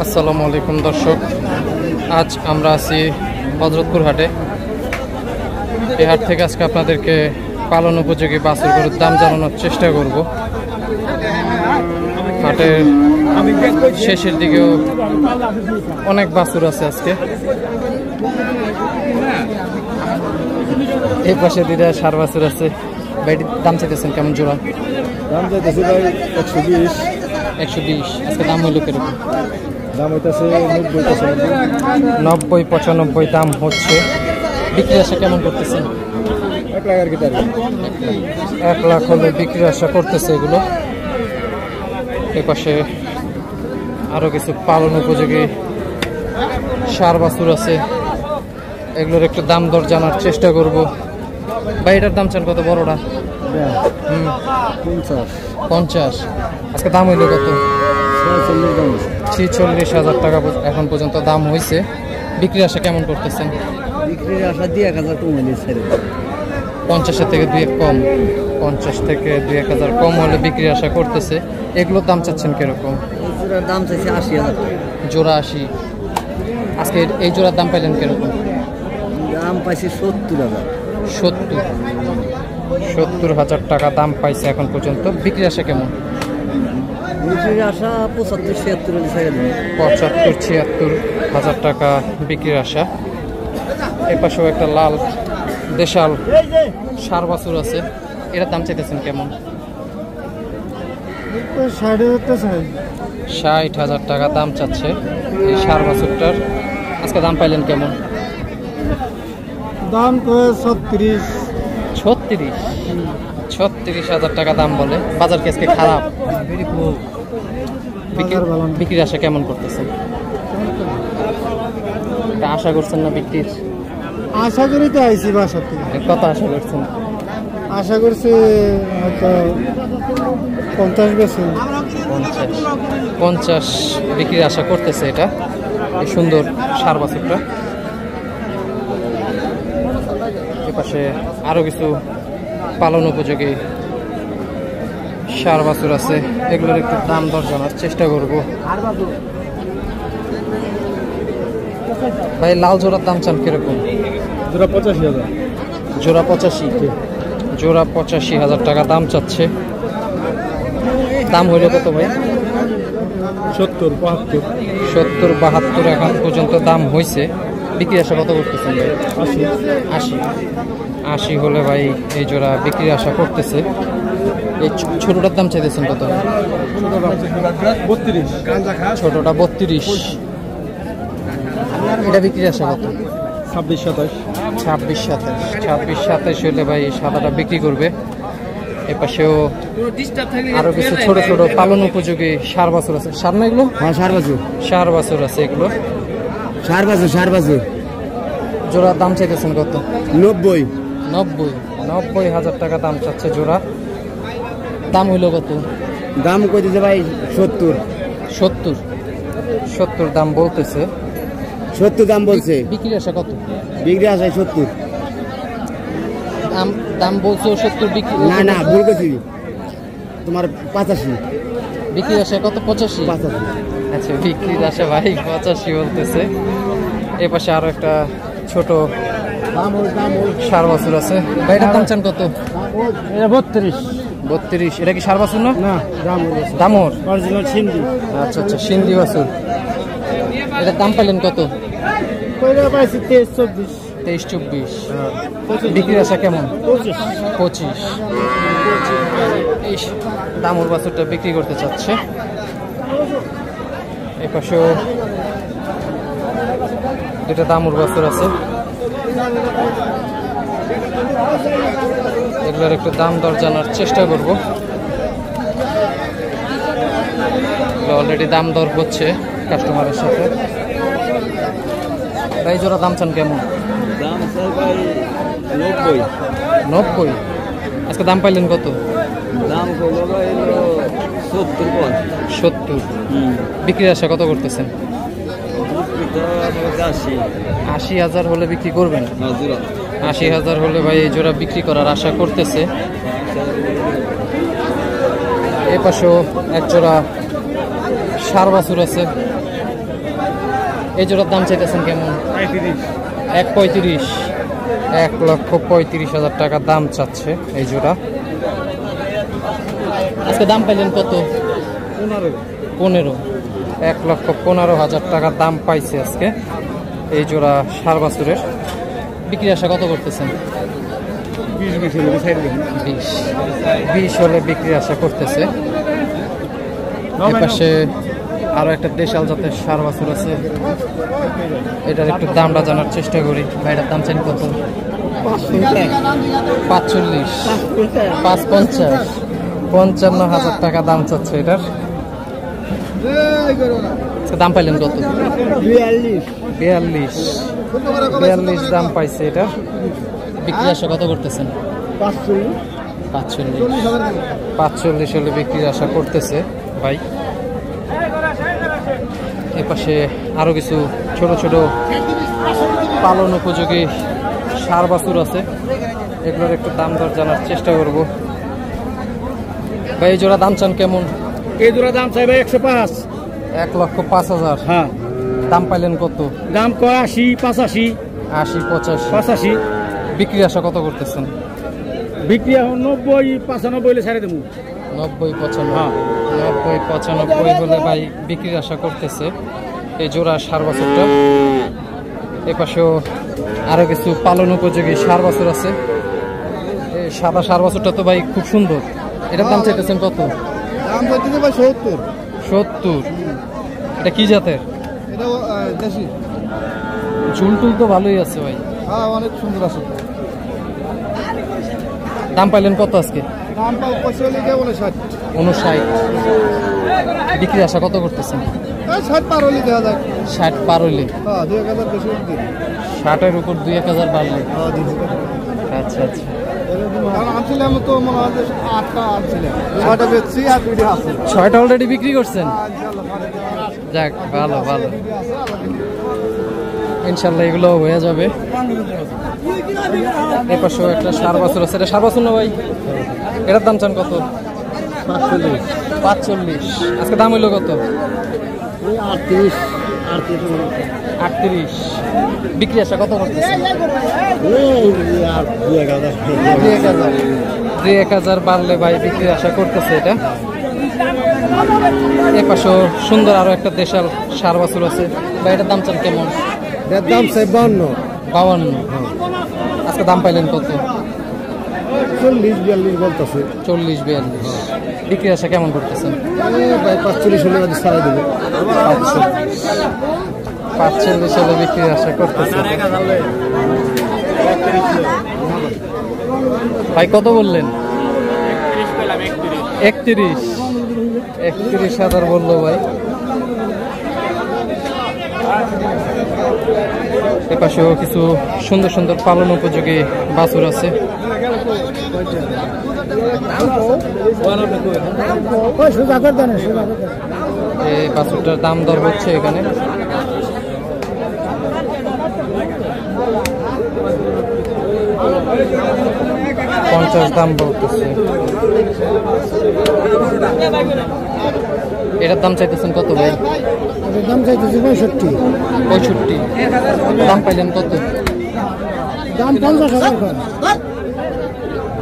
আসসালামু আলাইকুম দর্শক, আজ আমরা আছি হযরতপুর হাটে। এই হাট থেকে আজকে আপনাদেরকে পালন উপযোগী বাছুর গরুর দাম জানানোর চেষ্টা করব। হাটের শেষের দিকেও অনেক বাছুর আছে আজকে। এই পাশে দুইটা ষাঁড় বাছুর আছে। ভাই দাম চাইতেছেন কেমন জোড়া? দাম চাইতেছে ভাই 120। 120। আজকে দাম হইল কিরকম? দাম হইতেছে 90-95 দাম হচ্ছে। বিক্রি আশা কেমন করতেছেন? 1 লাখ আর কি। 1 লাখ হলে বিক্রির আশা করতেছে এগুলো। এ পাশে আরো কিছু পালন উপযোগী ষাঁড় বাছুর আছে, এগুলোর একটু দাম দর জানার চেষ্টা করব। ভাই এটার দাম চান কত বড়টা? 50। আজকে দাম হইল কত? 46,000 টাকা এখন পর্যন্ত দাম হয়েছে। বিক্রির আশা কেমন করতেছেন? বিক্রির আশা দিয়ে 1,000 কম হলে ছেড়ে 50 থেকে 2 কম। 50 থেকে 2-1,000 কম হলে বিক্রির আশা করতেছে। এগুলোর দাম চাচ্ছেন কিরকম? জোড়ার দাম চাইছে 80,000 টাকা। জোড়া 80। আজকে এই জোড়ার দাম পাইলেন কিরকম? দাম পাইছি 70,000। 70,000 টাকা দাম পাইছে এখন পর্যন্ত। বিক্রির আশা কেমন? বিক্রির আশা 75-76 হলে ছেড়ে দেবে। 75-76,000 টাকা বিক্রির আশা। এ পাশেও একটা লাল দেশাল ষাঁড় বাছুর আছে, এটার দাম চাইতেছেন কেমন? 60,000 টাকা দাম চাচ্ছে এই ষাঁড় বাছুরটার। আজকে দাম পাইলেন কেমন? দাম তো 36। 36,000 টাকা দাম বলে। বাজার কি আজকে খারাপ? বিক্রির আশা কেমন করতেছেন? আশা করছেন না বিক্রির? আশা করি তো আইসি বাসা থেকে। কত আশা করছেন? আশা করছি হয়তো 50 বেশি। 50 বিক্রির আশা করতেছে এটা, এই সুন্দর ষাঁড় বাছুরটা। এপাশে আরো কিছু পালন উপযোগী ষাঁড় বাছুর আছে, এগুলোর একটু দাম দর জানার চেষ্টা করব। ভাই লাল জোড়ার দাম চান কিরকম? জোড়া 85,000। জোড়া 85। জোড়া 85,000 টাকা দাম চাচ্ছে। দাম হইল কত ভাই? 70-72 এখন পর্যন্ত দাম হয়েছে। বিক্রি আশা কত করতেছেন ভাই? 80 হলে ভাই এই জোড়া বিক্রির আশা করতেছে। এই ছোটটার দাম চাইতেছেন কত? 32। ছোটটা 32। এটা বিক্রির আশা কত? 26-27 হলে ভাই সাদাটা বিক্রি করবে। এপাশেও আরো কিছু ছোট ছোট পালন উপযোগী ষাঁড় বাছুর আছে। ষাঁড় না এগুলো? হ্যাঁ, ষাঁড় বাছুর আছে এগুলো। ষাঁড় বাছুর জোড়ার দাম চাইতেছেন কত? 90,000 টাকা দাম চাচ্ছে জোড়া। দাম হইল কত? দাম কইতেছে ভাই 70 দাম বলতেছে। 70 দাম বলছে। বিক্রি আশা কত? বিক্রি আসে 70। দাম বলছো 70, বিক্রি না ভুল করছি, তোমার 85। বিক্রি আশা কত? 85। আচ্ছা, বিক্রির আশা ভাই 85 বলতেছে। এই পাশে আরো একটা ছোট ষাঁড় বাছুর আছে। ভাই এটার দাম চান কত? 32। এটা কি ষাঁড় বাছুর না? দামোর অরিজিনাল সিন্ধি। আচ্ছা, সিন্ধি বাছুর। এটার দাম পাইলেন কত? 23-24। বিক্রির আশা কেমন? 25। এই দামোর বাছুরটা বিক্রি করতে চাচ্ছে। এই পাশেও দুটা দামোর বাছুর আছে, এগুলোর একটু দাম দর জানার চেষ্টা করব। অলরেডি দাম দর হচ্ছে কাস্টমারের সাথে। ভাই জোড়া দাম চান কেমন? দাম স্যার ভাই 90। আজকে দাম পাইলেন কত? দাম কইলো ভাই 70। বিক্রির আশা কত করতেছেন? 80,000 হলে বিক্রি করবেন? 80,000 হলে ভাই এই জোড়া বিক্রি করার আশা করতেছে। এ পাশেও এক জোড়া ষাঁড় বাছুর আছে। এই জোড়ার দাম চাইতেছেন কেমন? 1.35, 1,35,000 টাকা দাম চাচ্ছে এই জোড়া। আজকে দাম পাইলেন কত? 15, 1,15,000 টাকা দাম পাইছে আজকে এই জোড়া ষাঁড় বাছুরের। বিক্রি আশা কত করতেছেন? 20 হলে বিক্রি আশা করতেছে। এপাশে আরো একটা দেশাল জাতের ষাঁড় বাছুর আছে, এটার একটু দামটা জানার চেষ্টা করি। ভাইটার দাম চাই কত? 45, 550, 55,000 টাকা দাম চাচ্ছে এটার। দাম পাইলেন কত? 42 দাম পাইছে এটা। বিক্রি আশা কত করতেছেন? 45 হলে বিক্রির আশা করতেছে ভাই। এপাশে আরো কিছু ছোট ছোট পালন উপযোগী ষাঁড় বাছুর আছে, এগুলোর একটু দাম দর জানার চেষ্টা করব। ভাই এই জোড়া দাম চান কেমন? এই জোড়া দাম চাই ভাই 105। 1,05,000। হ্যাঁ। দাম পাইলেন কত? দাম কয় 80, 85, 80, 85। বিক্রি আশা কত করতেছেন? বিক্রি এখন 90, 95 হলে ছেড়ে দেবো। 90, 95 হলে ভাই বিক্রির আশা করতেছে এই জোড়া ষাঁড় বাছুরটা। এপাশেও আরো কিছু পালন উপযোগী ষাঁড় বাছুর আছে। এই সাদা ষাঁড় বাছুরটা তো ভাই খুব সুন্দর। এটার দাম চাইতেছেন কত? দাম চাইতেছে ভাই 70। 70। এটা কি জাতের? এটা দেশি। ঝুল টুল তো ভালোই আছে ভাই। হ্যাঁ, অনেক সুন্দর আছে। দাম পাইলেন কত আজকে? দাম পাও 59, 59। বিক্রি আশা কত করতেছেন? 60 পার হলে দেওয়া যায়। 60 পার হইলে? হ্যাঁ, 2000 বেশি দিন। 60-এর উপর 2-1,000 বাড়লে? হ্যাঁ, দিন। আচ্ছা আচ্ছা। কারণ আনছিলাম তো মনে হয় 8টা আনছিলাম, 6টা বেচছি আর 2টা আছে। 6টা অলরেডি বিক্রি করছেন? যাক, ভালো ভালো, ইনশাল্লাহ এগুলো হয়ে যাবে। এই পাশেও একটা ষাঁড় বাছুর আছে। এটা ষাঁড় বাছুর না ভাই? এটার দাম চান কত? 45। আজকে দাম হইলো কত? 38। বিক্রি আশা কত করতেছে? 2,000 বাড়লে ভাই বিক্রির আশা করতেছে এটা। এ পাশেও সুন্দর আরো একটা দেশাল ষাঁড় বাছুর আছে ভাই। এটার দাম চান কেমন? দাম চাই 52। আজকে দাম পাইলেন কত? 40-42 বলতেছে। 40-42। বিক্রি আশা কেমন করতেছেন? ভাই 45 হলে ছাড়াই দেবো। 45 হলে বিক্রির আশা করতেছে ভাই। কত বললেন? 31,000 বললো ভাই। এপাশেও কিছু সুন্দর সুন্দর পালন উপযোগী বাছুর আছে। এই বাছুরটার দাম দর হচ্ছে এখানে। $50 দাম বলতেছে। এটার দাম চাইতেছেন কত ভাই? দাম চাইতেছে 65। দাম পাইলেন কত? দাম 50,000।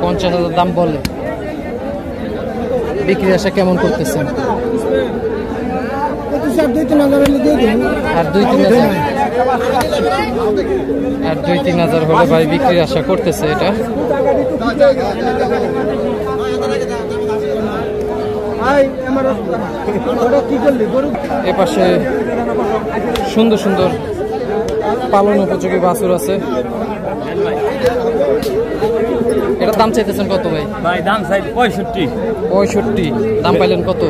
50,000 দাম বলে। বিক্রি আশা কেমন করতেছেন? আর 2-3,000 হলে ভাই বিক্রির আশা করতেছে এটা। এপাশে সুন্দর সুন্দর পালন উপযোগী বাছুর আছে। এটার দাম চাইতেছেন কত ভাই? ভাই দাম চাই 65। দাম পাইলেন কত?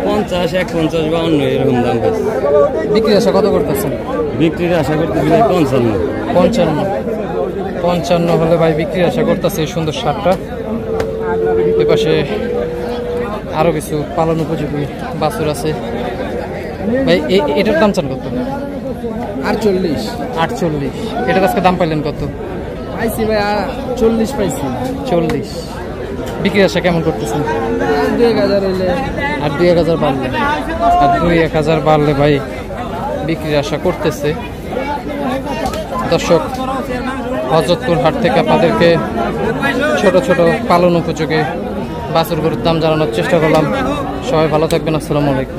50, 51, 52 এরকম দাম পাইছে। বিক্রির আশা কত করতেছেন? বিক্রির আশা করতেছি 55 হলে ভাই বিক্রির আশা করতেছে এই সুন্দর ষাঁড়টা। এপাশে আরো কিছু পালন উপযোগী বাছুর আছে ভাই। এটার দাম চান কত? 48। এটার আজকে দাম পাইলেন কত? পাইছি ভাই 40 পাইছি। 40। বিক্রির আশা কেমন করতেছেন? 2000 হইলে আর 2-1000 বাড়লে, আর 2-1000 বাড়লে ভাই বিক্রির আশা করতেছে। দর্শক, হযরতপুর হাট থেকে আপনাদেরকে ছোট ছোট পালন উপযোগী বাছুর গরুর দাম জানানোর চেষ্টা করলাম। সবাই ভালো থাকবেন। আসসালামু আলাইকুম।